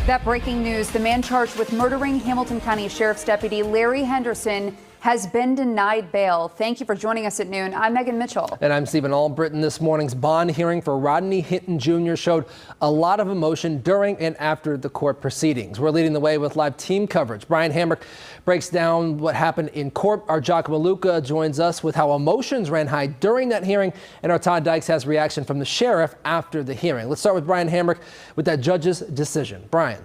That breaking news, the man charged with murdering Hamilton County Sheriff's Deputy Larry Henderson has been denied bail. Thank you for joining us at noon. I'm Megan Mitchell. And I'm Stephen Albritton. This morning's bond hearing for Rodney Hinton Jr. showed a lot of emotion during and after the court proceedings. We're leading the way with live team coverage. Brian Hamrick breaks down what happened in court. Our Jock Maluka joins us with how emotions ran high during that hearing. And our Todd Dykes has reaction from the sheriff after the hearing. Let's start with Brian Hamrick with that judge's decision. Brian.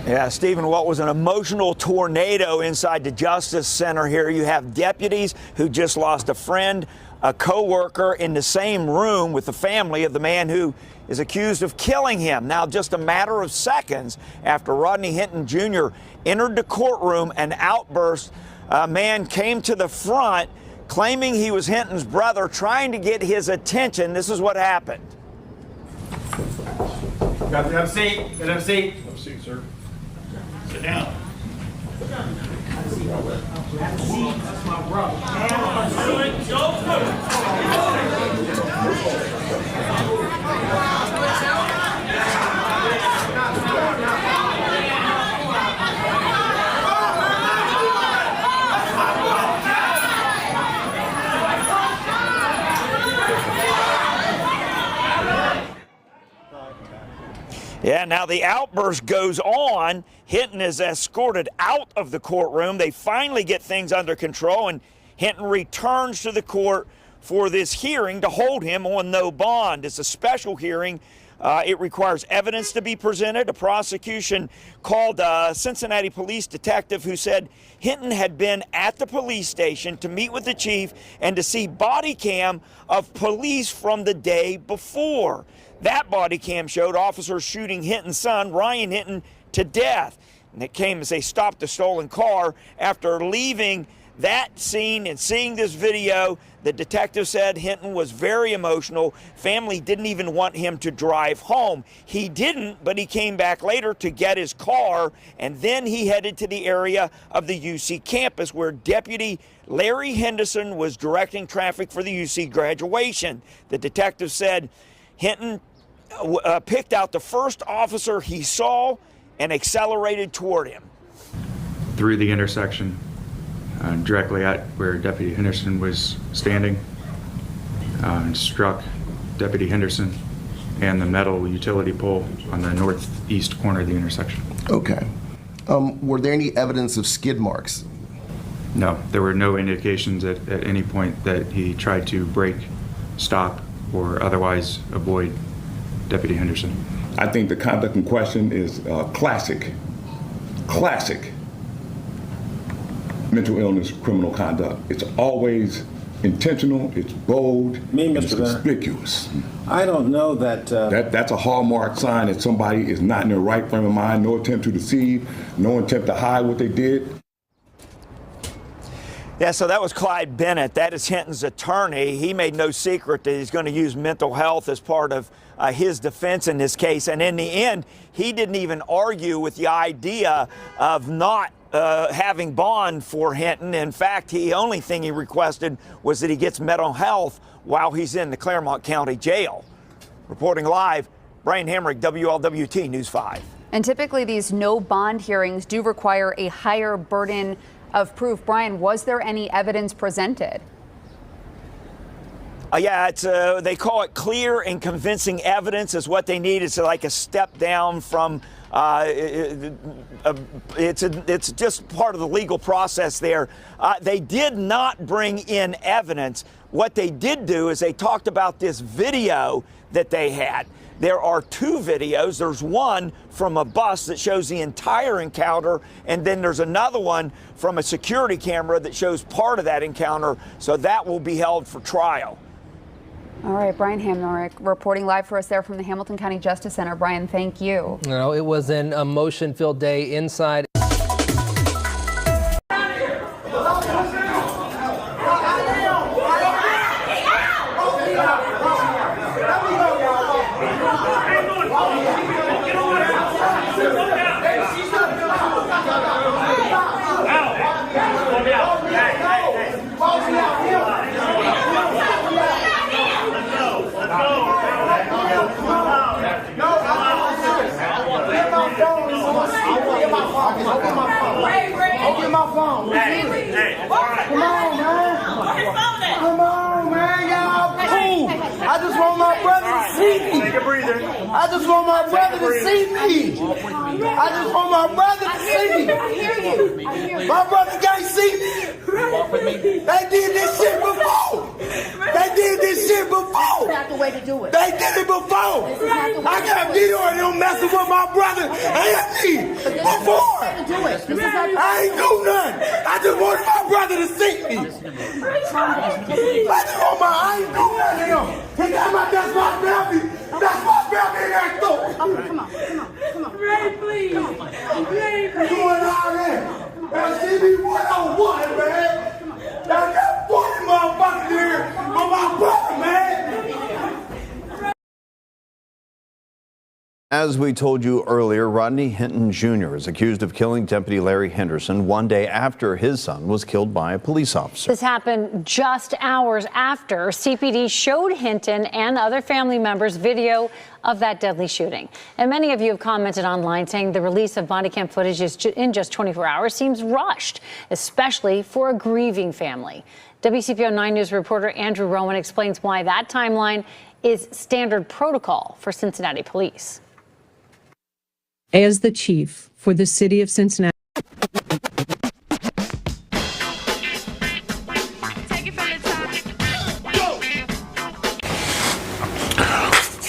Yeah, Stephen, what was an emotional tornado inside the Justice Center here. You have deputies who just lost a friend, a co-worker in the same room with the family of the man who is accused of killing him. Now, just a matter of seconds after Rodney Hinton Jr. entered the courtroom, an outburst, a man came to the front claiming he was Hinton's brother, trying to get his attention. This is what happened. Got to have a seat. Got to have a seat. Have a seat, sir. Sit down. That's my brother. Yeah, now the outburst goes on. Hinton is escorted out of the courtroom. They finally get things under control, and Hinton returns to the court for this hearing to hold him on no bond. It's a special hearing. It requires evidence to be presented. A prosecution called a Cincinnati police detective who said Hinton had been at the police station to meet with the chief and to see body cam of police from the day before. That body cam showed officers shooting Hinton's son, Ryan Hinton, to death. And it came as they stopped the stolen car. After leaving that scene and seeing this video, the detective said Hinton was very emotional. Family didn't even want him to drive home. He didn't, but he came back later to get his car, and then he headed to the area of the UC campus where Deputy Larry Henderson was directing traffic for the UC graduation. The detective said Hinton picked out the first officer he saw and accelerated toward him. Through the intersection, directly at where Deputy Henderson was standing, and struck Deputy Henderson and the metal utility pole on the northeast corner of the intersection. Okay. Were there any evidence of skid marks? No, there were no indications at any point that he tried to brake, stop, or otherwise avoid Deputy Henderson. I think the conduct in question is classic mental illness criminal conduct. It's always intentional, it's bold, it's conspicuous. I don't know that... That's a hallmark sign that somebody is not in their right frame of mind, no attempt to deceive, no attempt to hide what they did. Yeah, so that was Clyde Bennett. That is Hinton's attorney. He made no secret that he's going to use mental health as part of his defense in this case. And in the end, he didn't even argue with the idea of not having bond for Hinton. In fact, the only thing he requested was that he gets mental health while he's in the Claremont County Jail. Reporting live, Brian Hamrick, WLWT News 5. And typically these no bond hearings do require a higher burden of proof. Brian, was there any evidence presented? Yeah, it's they call it clear and convincing evidence is what they need. It's like a step down from it's just part of the legal process there. They did not bring in evidence. What they did do is they talked about this video that they had. There are two videos. There's one from a bus that shows the entire encounter, and then there's another one from a security camera that shows part of that encounter. So that will be held for trial. All right, Brian Hamrick reporting live for us there from the Hamilton County Justice Center. Brian, thank you. No, it was an emotion-filled day inside. phone. Hey, Come on, man. Come on, man. Y'all cool. I just want my brother to see me. take a breather. I just want my brother to see me. I just want my brother to see me. My brother can't see me. They did this shit before. They did this shit before. That's not the way to do it. They did it before. I got a video of them messing with my brother and me before. I ain't do nothing. I just wanted my brother to see me. I ain't do nothing to him. That's my family. That's my family in that door. Come on. Ray, please. Come on. Doing all that. Man, see me one-on-one, man. I got 40 motherfuckers here on my brother, man. As we told you earlier, Rodney Hinton Jr. is accused of killing Deputy Larry Henderson one day after his son was killed by a police officer. This happened just hours after CPD showed Hinton and other family members video of that deadly shooting. And many of you have commented online saying the release of body cam footage in just 24 hours seems rushed, especially for a grieving family. WCPO 9 News reporter Andrew Rowan explains why that timeline is standard protocol for Cincinnati police. As the chief for the city of Cincinnati.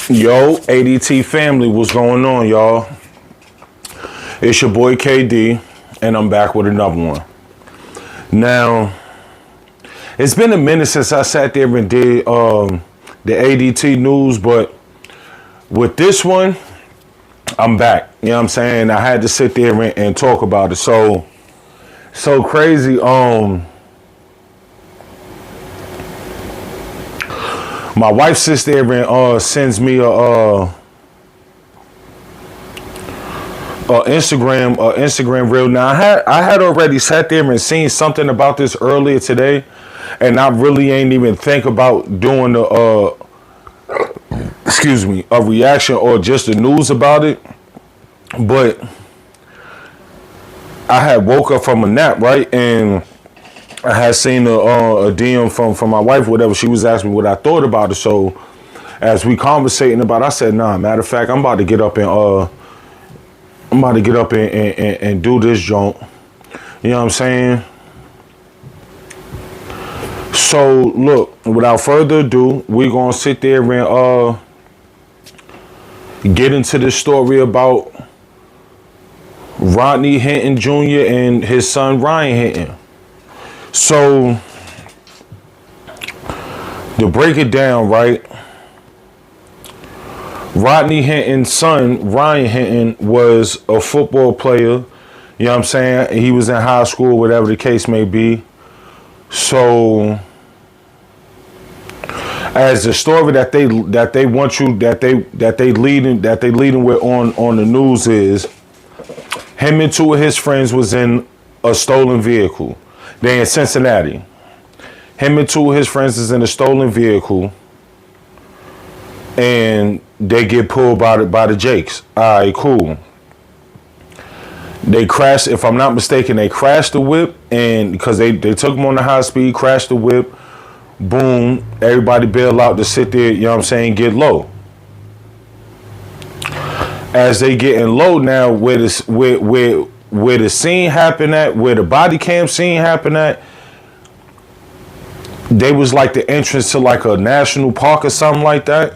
Yo, ADT family, what's going on, y'all? It's your boy KD, and I'm back with another one. Now, it's been a minute since I sat there and did the ADT news, but with this one, I'm back. You know what I'm saying? I had to sit there and talk about it. So crazy. My wife sits there and sends me a Instagram reel. Now I had already sat there and seen something about this earlier today, and I really ain't even think about doing a reaction or just the news about it. But I had woke up from a nap, right? And I had seen a DM from my wife, whatever. She was asking me what I thought about it. So as we conversating about it, I said, nah, matter of fact, I'm about to get up and do this joint. You know what I'm saying? So look, without further ado, we're gonna sit there and get into this story about Rodney Hinton Jr. and his son Ryan Hinton. So to break it down, right? Rodney Hinton's son, Ryan Hinton, was a football player. You know what I'm saying? He was in high school, whatever the case may be. So as the story that they leading with on the news is, him and two of his friends was in a stolen vehicle. They in Cincinnati. Him and two of his friends is in a stolen vehicle, and they get pulled by the Jakes. All right, cool. They crashed, if I'm not mistaken, they crashed the whip, and because they took him on the high speed, crashed the whip, boom, everybody bailed out to sit there, you know what I'm saying, get low. As they getting low now, where the scene happened at, where the body cam scene happened at, they was like the entrance to like a national park or something like that.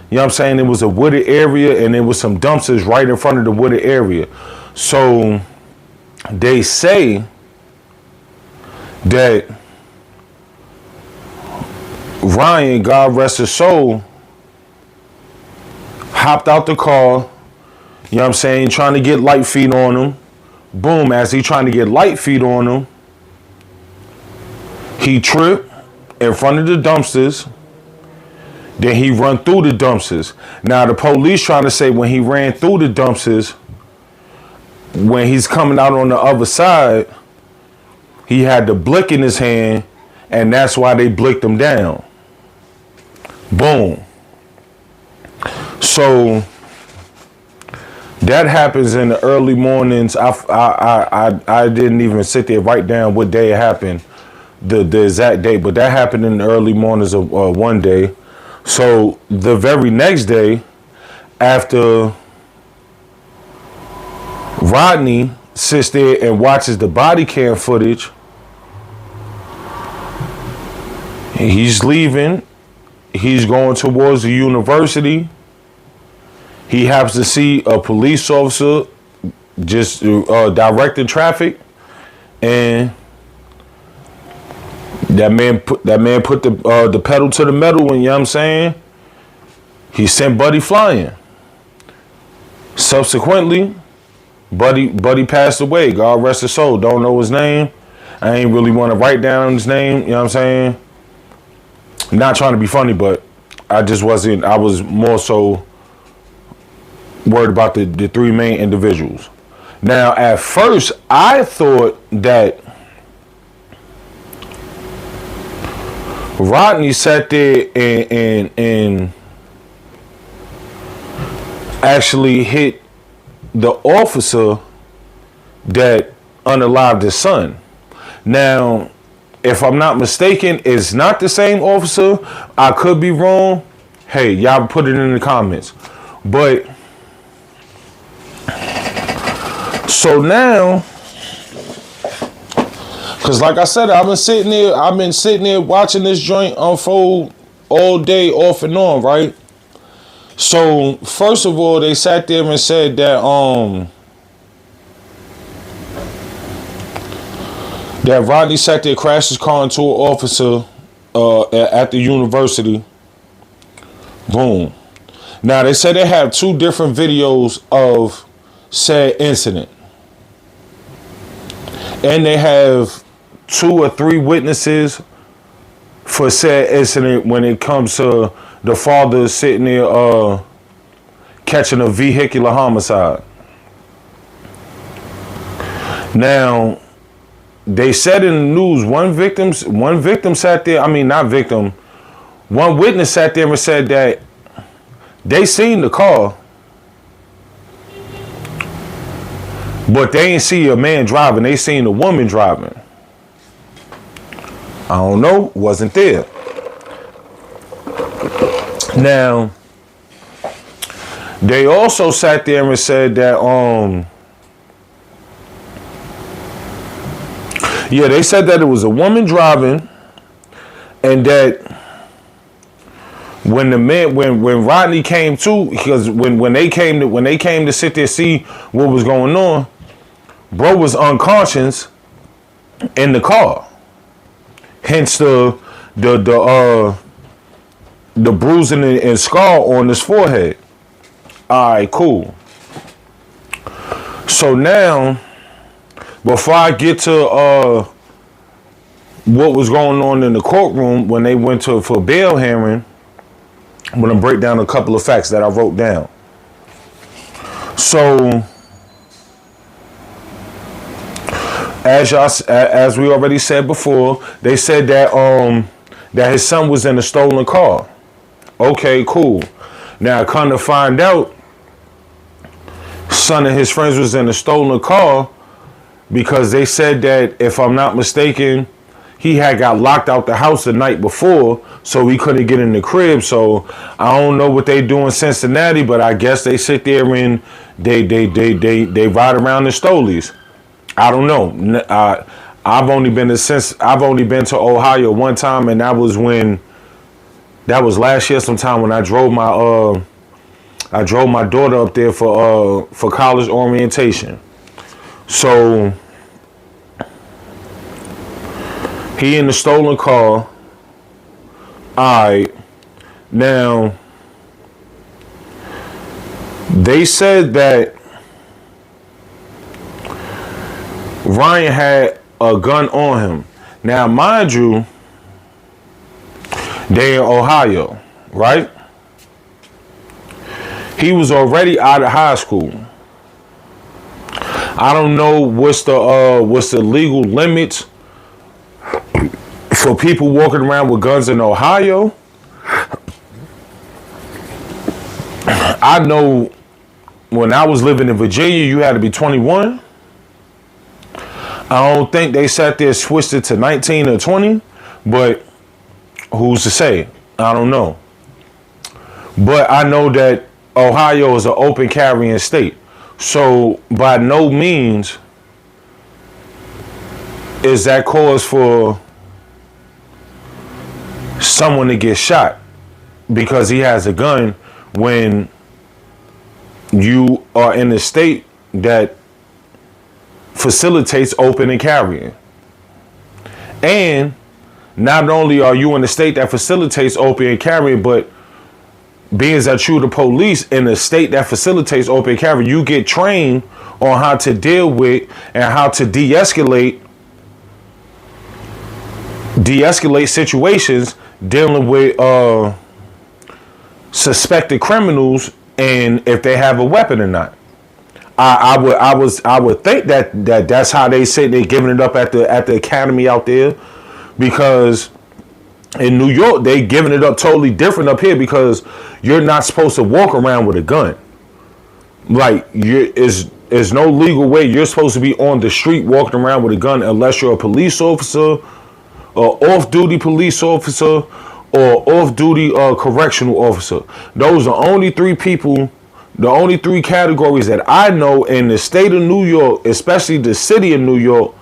You know what I'm saying? It was a wooded area, and there was some dumpsters right in front of the wooded area. So they say that Ryan, God rest his soul, hopped out the car, you know what I'm saying, trying to get light feet on him. Boom, as he trying to get light feet on him, he tripped in front of the dumpsters. Then he run through the dumpsters. Now the police trying to say when he ran through the dumpsters, when he's coming out on the other side, he had the blick in his hand, and that's why they blicked him down. Boom. So That happens in the early mornings. I didn't even sit there write down what day it happened, the exact day, but that happened in the early mornings of one day. So the very next day, after Rodney sits there and watches the body cam footage, he's leaving. He's going towards the university. He happens to see a police officer just directing traffic, and that man put the pedal to the metal, and you know what I'm saying? He sent Buddy flying. Subsequently, Buddy passed away. God rest his soul. Don't know his name. I ain't really want to write down his name, you know what I'm saying? Not trying to be funny, but I just wasn't. I was more so worried about the three main individuals. Now, at first, I thought that Rodney sat there and actually hit the officer that unalived his son. Now, if I'm not mistaken, it's not the same officer. I could be wrong. Hey, y'all put it in the comments. But so now, because like I said, I've been sitting there watching this joint unfold all day off and on, right? So first of all, they sat there and said that that Rodney sat there, crashed his car into an officer at the university. Boom. Now they said they have two different videos of said incident, and they have 2 or 3 witnesses for said incident when it comes to the father sitting there catching a vehicular homicide. Now, they said in the news one victim sat there, one witness sat there and said that they seen the car, but they ain't see a man driving, they seen a woman driving. I don't know, wasn't there. Now, they also sat there and said that they said that it was a woman driving, and that when Rodney came to, because when they came to sit there see what was going on, bro was unconscious in the car. Hence the bruising and scar on his forehead. All right, cool. So now, before I get to what was going on in the courtroom when they went for bail hearing, I'm going to break down a couple of facts that I wrote down. So, as we already said before, they said that that his son was in a stolen car. Okay, cool. Now, come to find out, son and his friends was in a stolen car because they said that, if I'm not mistaken, he had got locked out the house the night before, so he couldn't get in the crib. So I don't know what they do in Cincinnati, but I guess they sit there and they ride around in stolies. I don't know. I've only been to Ohio one time, and that was last year sometime when I drove my daughter up there for college orientation. So he in the stolen car. All right. Now, they said that Ryan had a gun on him. Now, mind you, they're in Ohio, right? He was already out of high school. I don't know what's the legal limits for people walking around with guns in Ohio. I know when I was living in Virginia, you had to be 21. I don't think they sat there switched it to 19 or 20, but who's to say? I don't know. But I know that Ohio is an open carrying state. So by no means is that cause for someone to get shot because he has a gun when you are in a state that facilitates open and carrying. And not only are you in a state that facilitates open and carrying, but being that you're the police in a state that facilitates open carry, you get trained on how to deal with and how to de-escalate situations dealing with suspected criminals and if they have a weapon or not. I would think that's how they say they're giving it up at the academy out there, because in New York, they giving it up totally different up here because you're not supposed to walk around with a gun. Like, there's no legal way you're supposed to be on the street walking around with a gun unless you're a police officer, or off-duty police officer, or off-duty correctional officer. Those are only three people, the only three categories that I know in the state of New York, especially the city of New York.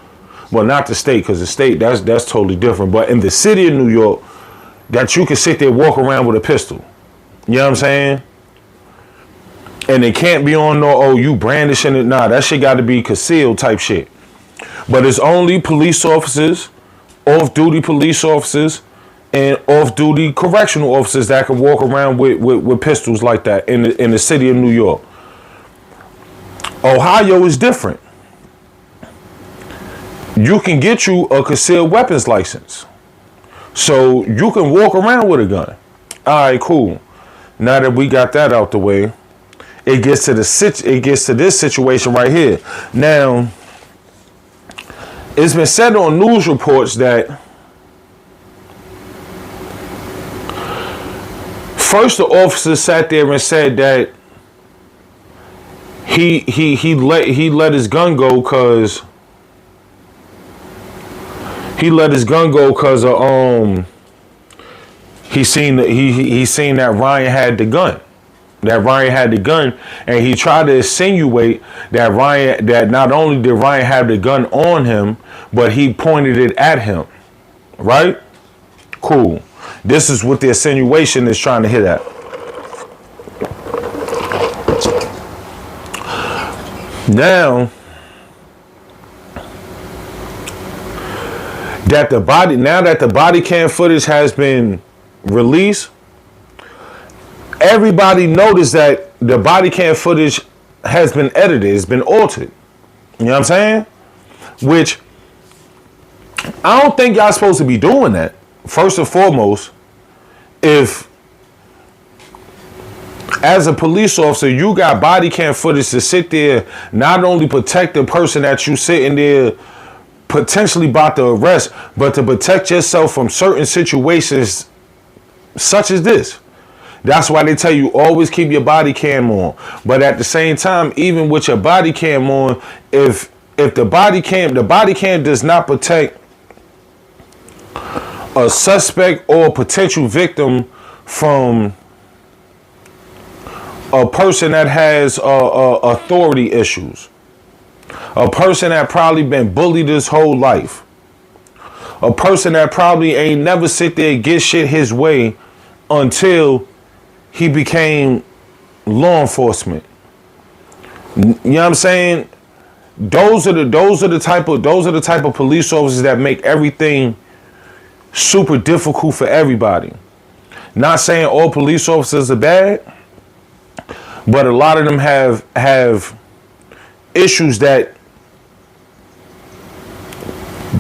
Well, not the state, because the state, that's totally different. But in the city of New York, that you can sit there, walk around with a pistol. You know what I'm saying? And it can't be on you brandishing it. Nah, that shit got to be concealed type shit. But it's only police officers, off-duty police officers, and off-duty correctional officers that can walk around with pistols like that in the city of New York. Ohio is different. You can get you a concealed weapons license, so you can walk around with a gun. All right, cool. Now that we got that out the way, it gets to this situation right here. Now, it's been said on news reports that first the officer sat there and said that he let his gun go because he seen that Ryan had the gun. And he tried to insinuate that not only did Ryan have the gun on him, but he pointed it at him. Right? Cool. This is what the insinuation is trying to hit at. Now that the body cam footage has been released, everybody noticed that the body cam footage has been edited, it's been altered. You know what I'm saying? Which I don't think y'all supposed to be doing that. First and foremost, if as a police officer you got body cam footage to sit there, not only protect the person that you sitting there potentially about to arrest, but to protect yourself from certain situations such as this. That's why they tell you always keep your body cam on. But at the same time, even with your body cam on, if the body cam does not protect a suspect or a potential victim from a person that has authority issues, a person that probably been bullied his whole life, a person that probably ain't never sit there and get shit his way until he became law enforcement. You know what I'm saying? Those are the type of police officers that make everything super difficult for everybody. Not saying all police officers are bad, but a lot of them have issues that,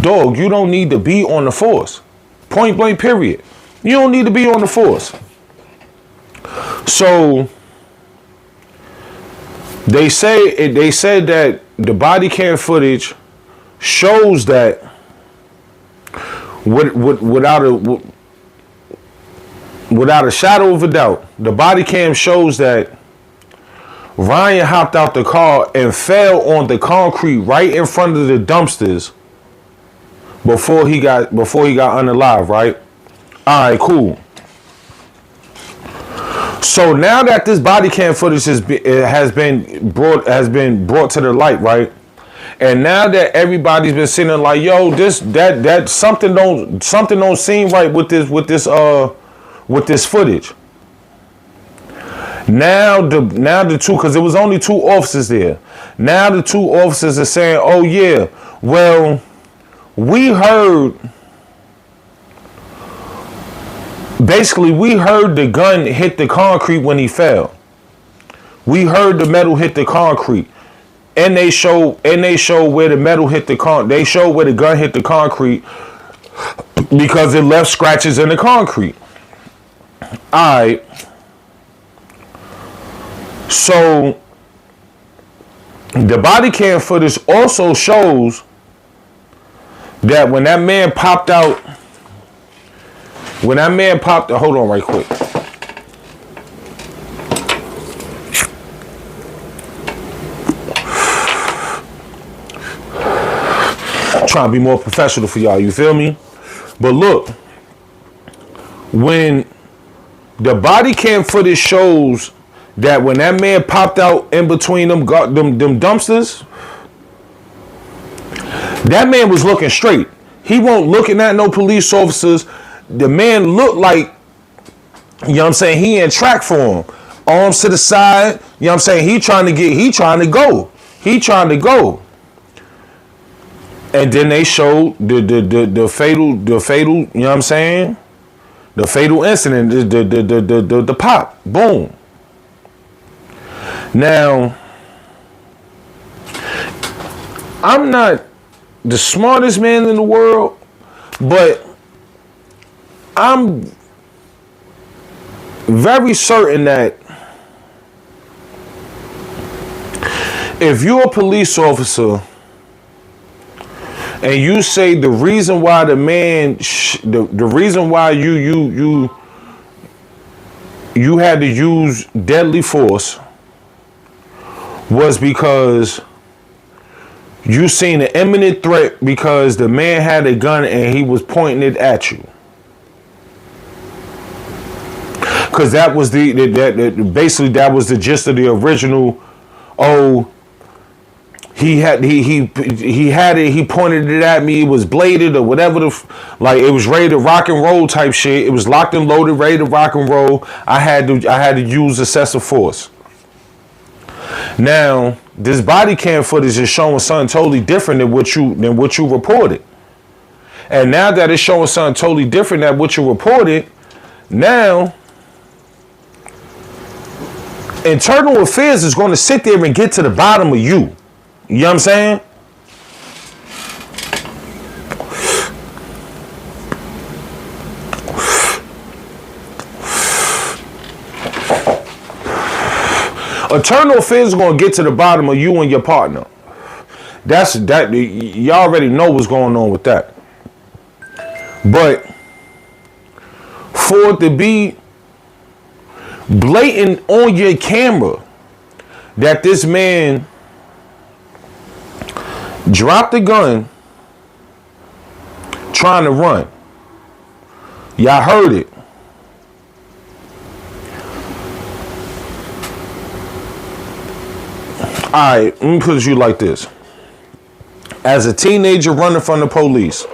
dog, you don't need to be on the force. Point blank, period. You don't need to be on the force. So they said that the body cam footage shows that without a shadow of a doubt, the body cam shows that Ryan hopped out the car and fell on the concrete right in front of the dumpsters before he got unalive, right? All right, cool. So now that this body cam footage has been brought to the light, right? And now that everybody's been sitting there like, yo, that something don't seem right with this footage. Now the two, because there was only 2 officers there. Now the 2 officers are saying, oh yeah, well, we heard the gun hit the concrete when he fell. We heard the metal hit the concrete. And they show where the metal hit they show where the gun hit the concrete because it left scratches in the concrete. Alright. So the body cam footage also shows that when that man popped out, hold on right quick. Trying to be more professional for y'all, you feel me? But look, when the body cam footage shows that when that man popped out in between them dumpsters, that man was looking straight. He wasn't looking at no police officers. The man looked like, you know what I'm saying, he in track form. Arms to the side, you know what I'm saying? He trying to go. And then they showed the fatal, you know what I'm saying? The fatal incident, the pop, boom. Now, I'm not the smartest man in the world, but I'm very certain that if you're a police officer and you say the reason why the man, the reason why you had to use deadly force was because you seen an imminent threat because the man had a gun and he was pointing it at you. Because that was basically that was the gist of the original. Oh, he pointed it at me. It was bladed or whatever like it was ready to rock and roll type shit. It was locked and loaded, ready to rock and roll. I had to use excessive force. Now, this body cam footage is showing something totally different than what you reported. And now that it's showing something totally different than what you reported, now Internal Affairs is going to sit there and get to the bottom of you. You know what I'm saying? Internal Affairs is going to get to the bottom of you and your partner. You already know what's going on with that. But for it to be blatant on your camera that this man dropped the gun trying to run. Y'all heard it. Alright, let me put it you like this. As a teenager running from the police,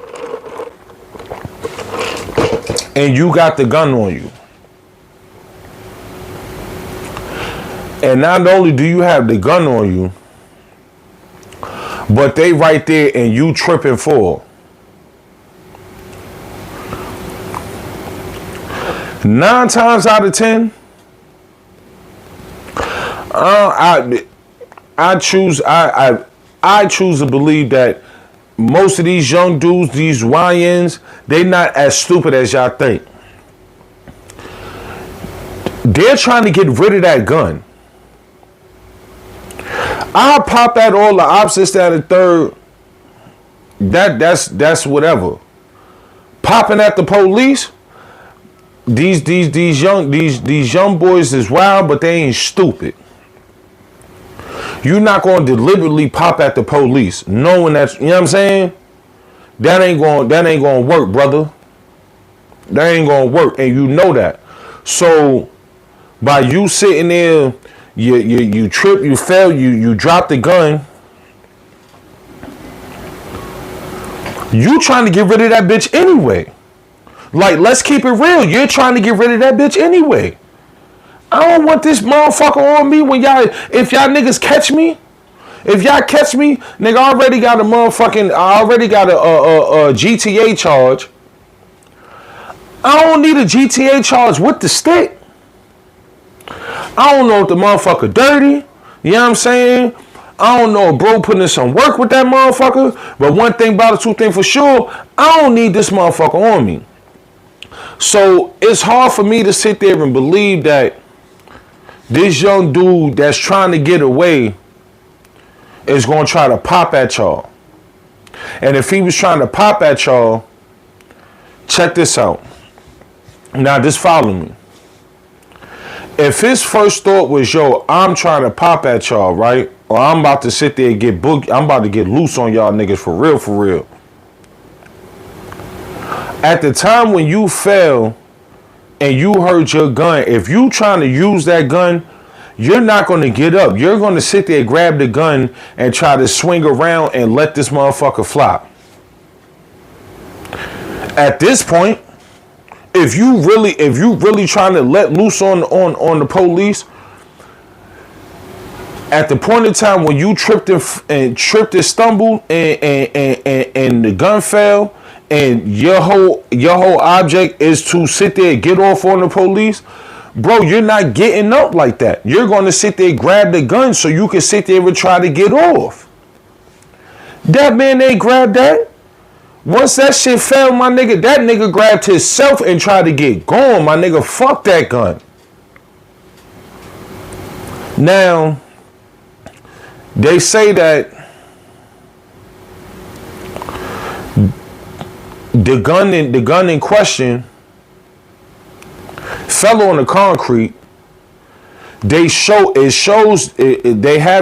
and you got the gun on you, and not only do you have the gun on you, but they right there and you tripping for. 9 times out of 10, I choose to believe that most of these young dudes, these YNs, they not as stupid as y'all think. They're trying to get rid of that gun. I'll pop at all the opposites at a third. That's whatever. Popping at the police. These young boys is wild, but they ain't stupid. You're not going to deliberately pop at the police, knowing that, you know what I'm saying? That ain't going to work, brother. That ain't going to work, and you know that. So by you sitting there, you trip, you fell, you drop the gun. You trying to get rid of that bitch anyway. Like, let's keep it real. You're trying to get rid of that bitch anyway. I don't want this motherfucker on me when y'all, if y'all niggas catch me, nigga, I already got a GTA charge. I don't need a GTA charge with the stick. I don't know if the motherfucker dirty. You know what I'm saying? I don't know if bro putting in some work with that motherfucker. But one thing about it, two things for sure, I don't need this motherfucker on me. So it's hard for me to sit there and believe that this young dude that's trying to get away is going to try to pop at y'all. And if he was trying to pop at y'all, check this out. Now, just follow me. If his first thought was, yo, I'm trying to pop at y'all, right? Or I'm about to sit there and get booked. I'm about to get loose on y'all niggas for real, for real. At the time when you fell and you heard your gun, if you trying to use that gun, you're not going to get up. You're going to sit there, grab the gun, and try to swing around and let this motherfucker fly. At this point, if you really trying to let loose on the police, at the point in time when you tripped and stumbled and the gun fell, and your whole object is to sit there and get off on the police, bro, you're not getting up like that. You're going to sit there and grab the gun so you can sit there and try to get off. That man ain't grabbed that. Once that shit fell, my nigga, that nigga grabbed himself and tried to get going, my nigga. Fuck that gun. Now, they say that the gun in question fell on the concrete. They have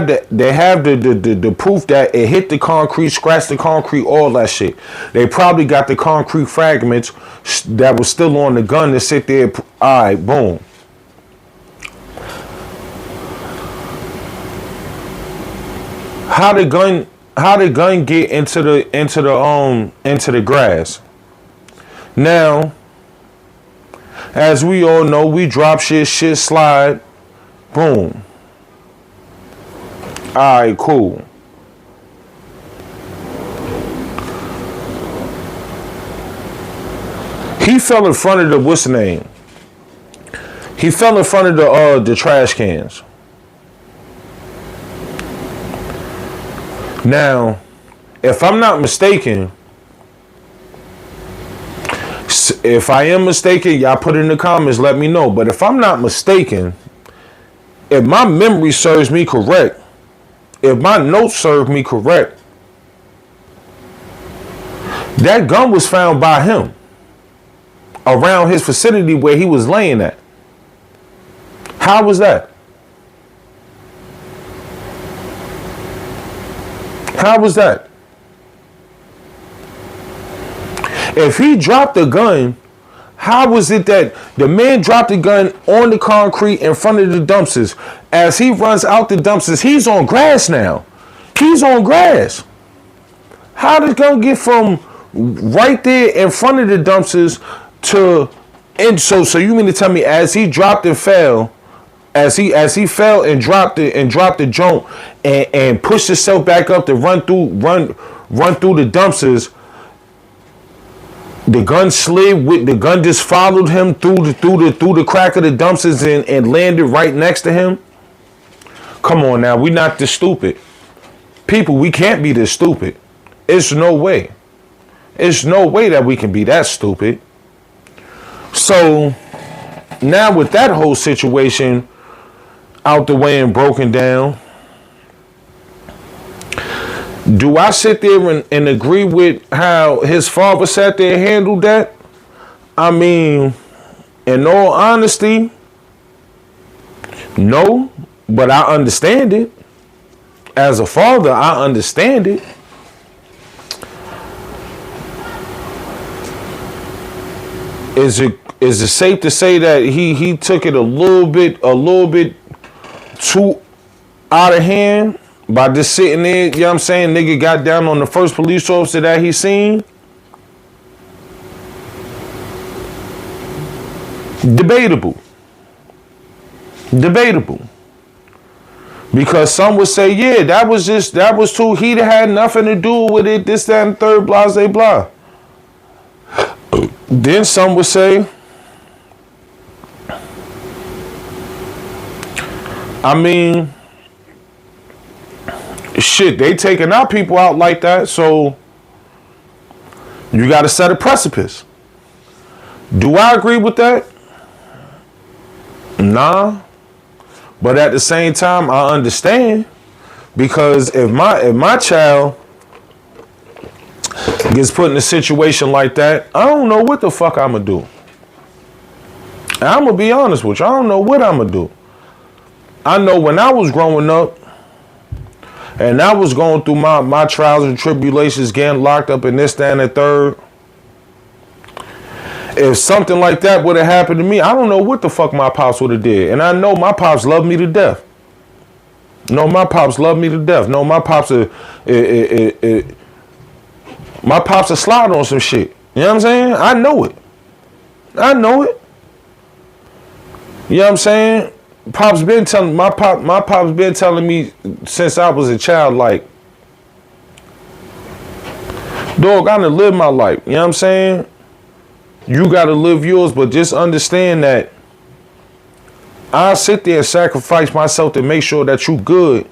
the proof that it hit the concrete, scratched the concrete, all that shit. They probably got the concrete fragments that was still on the gun to sit there. All right, boom. How the gun get into the grass? Now, as we all know, we drop shit slide. Boom. All right, cool. He fell in front of the what's the name? He fell in front of the trash cans. Now, if I'm not mistaken, if I am mistaken, y'all put it in the comments, let me know. But if I'm not mistaken, if my memory serves me correct, if my notes serve me correct, that gun was found by him around his vicinity where he was laying at. How was that? How was that? If he dropped the gun, how was it that the man dropped the gun on the concrete in front of the dumpsters? As he runs out the dumpsters, he's on grass now. He's on grass. How did the gun get from right there in front of the dumpsters to, and so you mean to tell me as he dropped and fell, as he fell and dropped the joint and pushed himself back up to run through the dumpsters, the gun slid with the gun just followed him through the crack of the dumpsters and landed right next to him? Come on now, we not this stupid. People, we can't be this stupid. It's no way. It's no way that we can be that stupid. So now with that whole situation out the way and broken down, do I sit there and agree with how his father sat there and handled that? I mean, in all honesty, no, but I understand it. as a father, I understand it. Is it safe to say that he took it a little bit too out of hand by just sitting there? You know what I'm saying? Nigga got down on the first police officer that he seen. Debatable. Because some would say, yeah, that was too, he had nothing to do with it, this, that, and third, blah, blah, blah. Then some would say, I mean, shit, they taking our people out like that, so you got to set a precipice. Do I agree with that? Nah. But at the same time, I understand, because if my child gets put in a situation like that, I don't know what the fuck I'm gonna do. And I'm gonna be honest with you, I don't know what I'm gonna do. I know when I was growing up and I was going through my trials and tribulations, getting locked up in this, that, and the third, if something like that would have happened to me, I don't know what the fuck my pops would have did. And I know my pops loved me to death. No, my pops loved me to death. No, my pops will slide on some shit. You know what I'm saying? I know it. You know what I'm saying? My pops been telling me since I was a child, like, dog, I done lived my life. You know what I'm saying? You got to live yours, but just understand that I'll sit there and sacrifice myself to make sure that you good,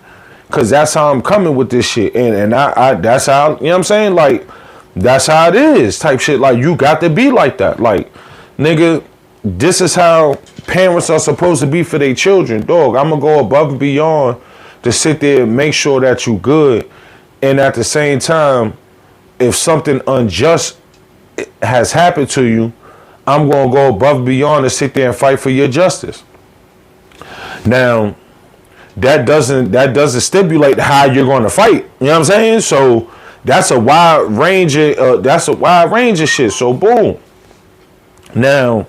because that's how I'm coming with this shit. And I that's how, you know what I'm saying? Like, that's how it is type shit. Like, you got to be like that. Like, nigga, this is how parents are supposed to be for their children. Dog, I'm going to go above and beyond to sit there and make sure that you good. And at the same time, if something unjust has happened to you, I'm going to go above and beyond and sit there and fight for your justice. Now, that doesn't stipulate how you're going to fight. You know what I'm saying? So that's a wide range of shit. So boom. Now,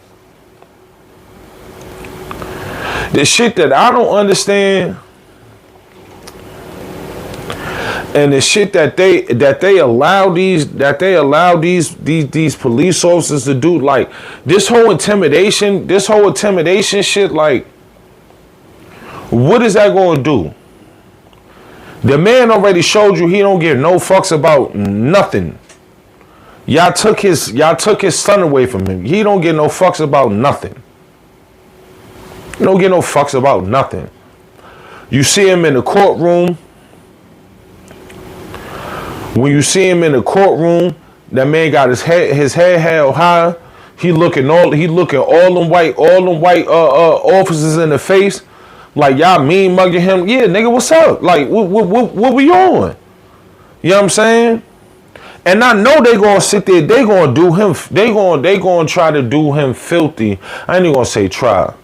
the shit that I don't understand, and the shit that they allow these police officers to do, like this whole intimidation shit, like, what is that going to do? The man already showed you he don't give no fucks about nothing. Y'all took his son away from him. He don't give no fucks about nothing. He don't give no fucks about nothing. You see him in the courtroom. When you see him in the courtroom, that man got his head held high. He looking all them white officers in the face, like y'all mean mugging him. Yeah, nigga, what's up? Like, what we on? You know what I'm saying? And I know they gonna sit there. They gonna do him. They gonna try to do him filthy. I ain't even gonna say try.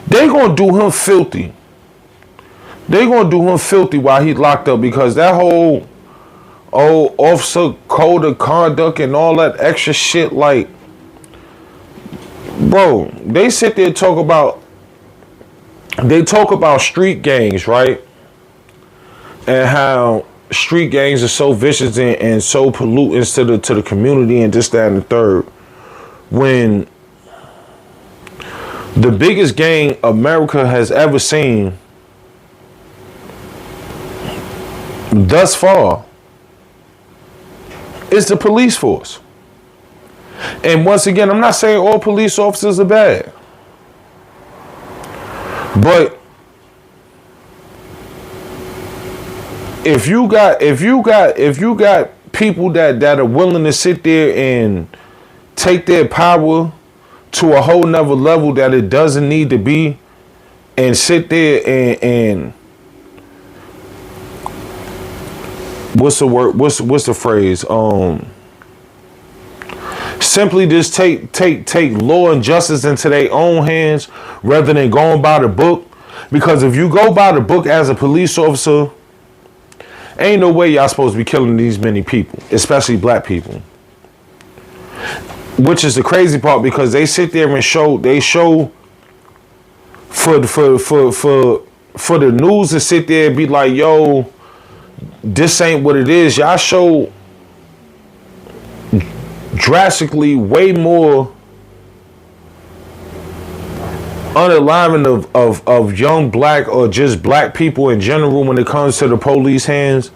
They gonna do him filthy. They gonna do him filthy while he's locked up, because that whole officer code of conduct and all that extra shit, like, bro, they sit there and talk about street gangs, right? And how street gangs are so vicious and so polluting to the community and this, that, and the third. When the biggest gang America has ever seen thus far is the police force. And once again, I'm not saying all police officers are bad, but if you got people that are willing to sit there and take their power to a whole nother level that it doesn't need to be, and sit there and what's the word? What's the phrase? Simply just take law and justice into their own hands rather than going by the book. Because if you go by the book as a police officer, ain't no way y'all supposed to be killing these many people, especially black people. Which is the crazy part, because they sit there and show for the news to sit there and be like, yo, this ain't what it is. Y'all show drastically way more unalignment of young black or just black people in general when it comes to the police hands.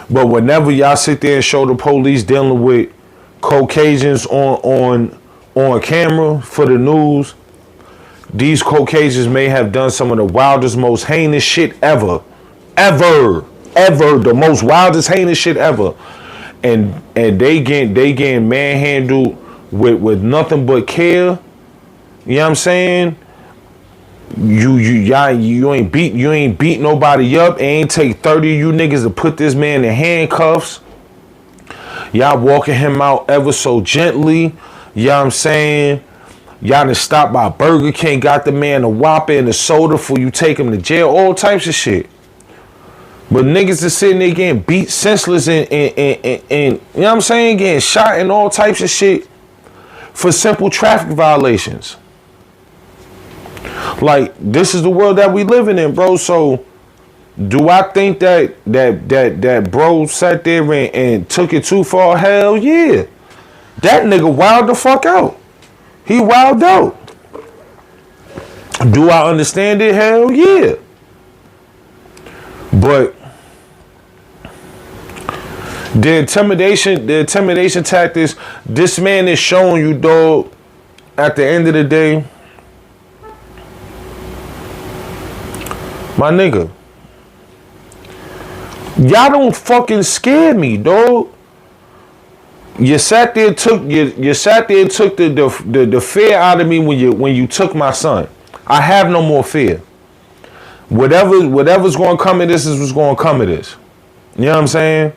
But whenever y'all sit there and show the police dealing with Caucasians on camera for the news, these Caucasians may have done some of the wildest, most heinous shit ever, the most wildest, heinous shit ever, and they getting manhandled with nothing but care. You know what I'm saying? You ain't beat nobody up. It ain't take 30 of you niggas to put this man in handcuffs. Y'all walking him out ever so gently. You know what I'm saying? Y'all done stopped by Burger King, got the man a Whopper and a soda for you take him to jail, all types of shit. But niggas is sitting there getting beat senseless and you know what I'm saying, getting shot and all types of shit for simple traffic violations. Like, this is the world that we living in, bro. So do I think that bro sat there and took it too far? Hell yeah. That nigga wild the fuck out. He wild out. Do I understand it? Hell yeah. But the intimidation tactics, this man is showing you, dog, at the end of the day, my nigga, y'all don't fucking scare me, dog. You sat there and took the fear out of me when you took my son. I have no more fear. Whatever's going to come of this is what's going to come of this. You know what I'm saying?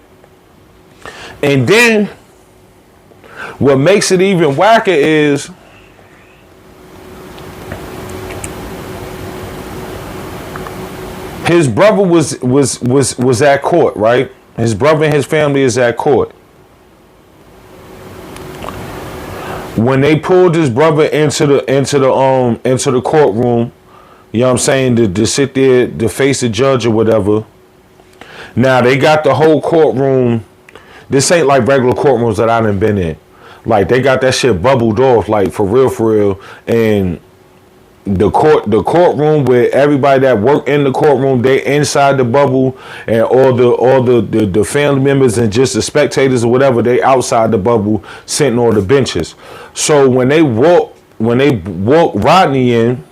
And then what makes it even whacker is his brother was at court, right? His brother and his family is at court. When they pulled his brother into the courtroom, you know what I'm saying, to sit there to face the judge or whatever. Now they got the whole courtroom. This ain't like regular courtrooms that I done been in. Like, they got that shit bubbled off, like, for real. And the courtroom where everybody that work in the courtroom, they inside the bubble, and all the family members and just the spectators or whatever, they outside the bubble sitting on the benches. So when they walk Rodney in,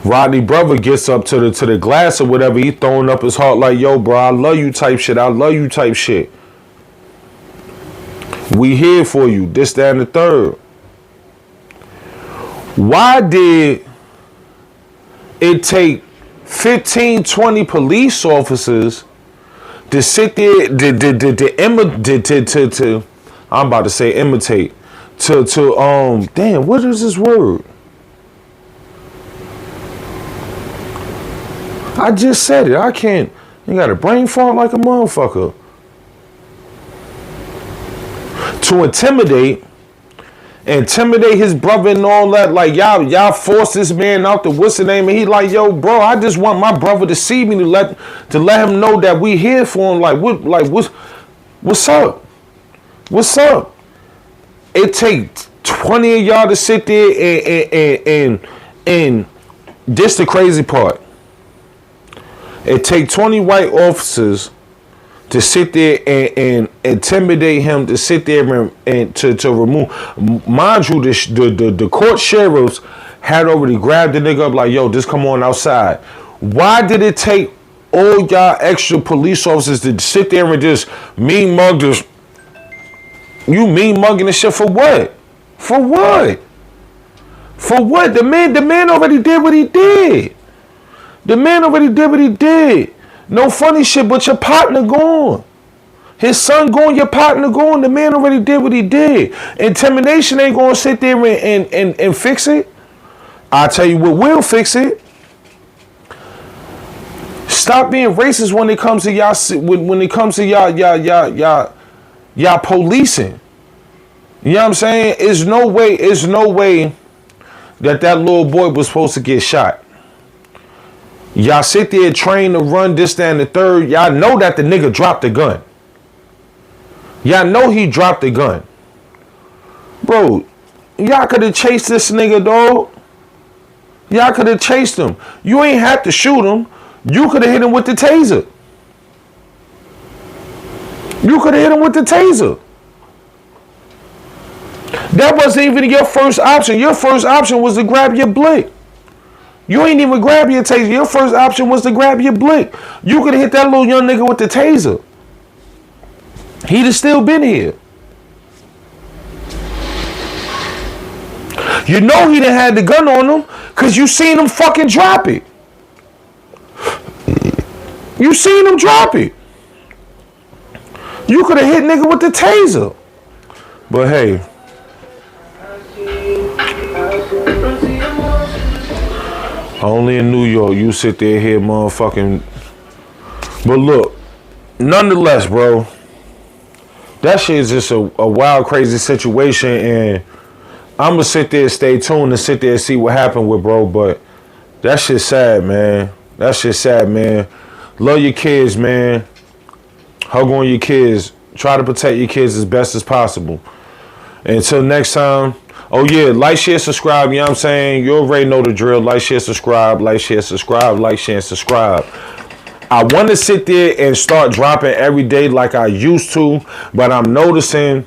Rodney brother gets up to the glass or whatever, he throwing up his heart like, yo, bro, I love you type shit. I love you type shit. We here for you, this, that, and the third. Why did it take 15, 20 police officers to sit there I'm about to say imitate, damn, what is this word? I just said it. I can't. You got a brain fart like a motherfucker. To intimidate his brother and all that. Like, y'all forced this man out the what's the name, and he like, yo, bro, I just want my brother to see me to let him know that we here for him. What's up? What's up? It takes 20 of y'all to sit there and this the crazy part. It takes 20 white officers to sit there and intimidate him, to sit there and to remove. Mind you, the court sheriffs had already grabbed the nigga up like, yo, just come on outside. Why did it take all y'all extra police officers to sit there and just mean mug this? You mean mugging this shit for what? For what? For what? The man already did what he did. The man already did what he did. No funny shit, but your partner gone. His son gone, your partner gone. The man already did what he did. Intimidation ain't gonna sit there and fix it. I'll tell you what will fix it. Stop being racist when it comes to y'all. When it comes to y'all policing. You know what I'm saying? It's no way that little boy was supposed to get shot. Y'all sit there trained to run this, that, and the third. Y'all know that the nigga dropped the gun. Y'all know he dropped the gun. Bro, y'all could have chased this nigga, dog. Y'all could have chased him. You ain't have to shoot him. You could have hit him with the taser. You could have hit him with the taser. That wasn't even your first option. Your first option was to grab your blick. You ain't even grab your taser. Your first option was to grab your blick. You could have hit that little young nigga with the taser. He'd have still been here. You know he done had the gun on him because you seen him fucking drop it. You seen him drop it. You could have hit nigga with the taser. But hey. Only in New York you sit there here motherfucking. But look, nonetheless, bro, that shit is just a wild, crazy situation, and I'm gonna sit there, stay tuned, and sit there and see what happened with bro. But that shit's sad, man. That shit's sad, man. Love your kids, man. Hug on your kids. Try to protect your kids as best as possible. Until next time. Oh yeah, like, share, subscribe. You know what I'm saying? You already know the drill. Like, share, subscribe. Like, share, subscribe. Like, share, subscribe. I want to sit there and start dropping every day like I used to, but I'm noticing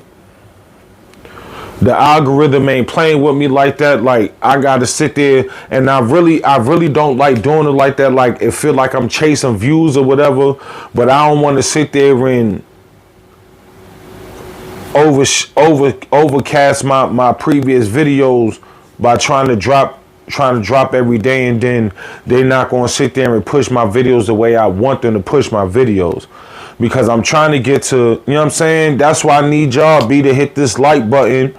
the algorithm ain't playing with me like that. Like, I gotta sit there, and I really don't like doing it like that. Like, it feel like I'm chasing views or whatever, but I don't want to sit there and overcast my previous videos by trying to drop every day, and then they're not going to sit there and push my videos the way I want them to push my videos, because I'm trying to get to, you know what I'm saying? That's why I need y'all, B, to hit this like button,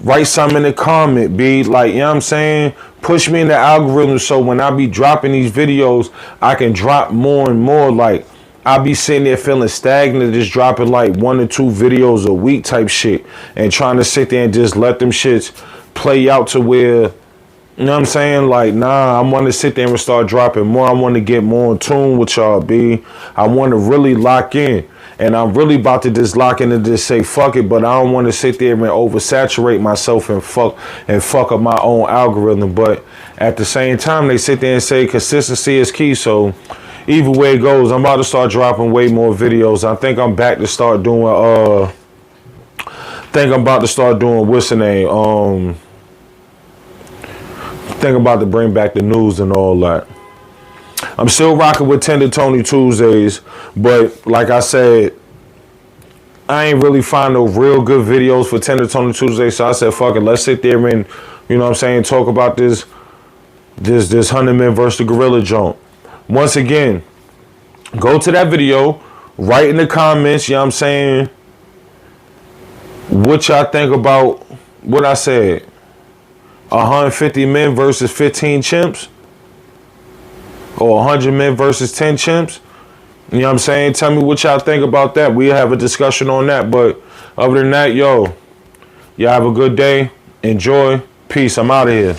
write something in the comment, B, like, you know what I'm saying? Push me in the algorithm so when I be dropping these videos, I can drop more and more. Like, I be sitting there feeling stagnant, just dropping like 1 or 2 videos a week type shit, and trying to sit there and just let them shits play out to where, you know what I'm saying? Like, nah, I want to sit there and start dropping more. I want to get more in tune with y'all, B. I want to really lock in. And I'm really about to just lock in and just say fuck it, but I don't want to sit there and oversaturate myself and fuck up my own algorithm. But at the same time, they sit there and say consistency is key. So either way it goes, I'm about to start dropping way more videos. I think I'm back to start doing what's the name? Think about to bring back the news and all that. I'm still rocking with Tender Tony Tuesdays, but like I said, I ain't really find no real good videos for Tender Tony Tuesdays, so I said, fuck it, let's sit there and, you know what I'm saying, talk about this 100 Men versus the Gorilla joint. Once again, go to that video, write in the comments, you know what I'm saying, what y'all think about what I said. 150 men versus 15 chimps, or 100 men versus 10 chimps. You know what I'm saying? Tell me what y'all think about that. We'll have a discussion on that. But other than that, yo, y'all have a good day. Enjoy. Peace. I'm out of here.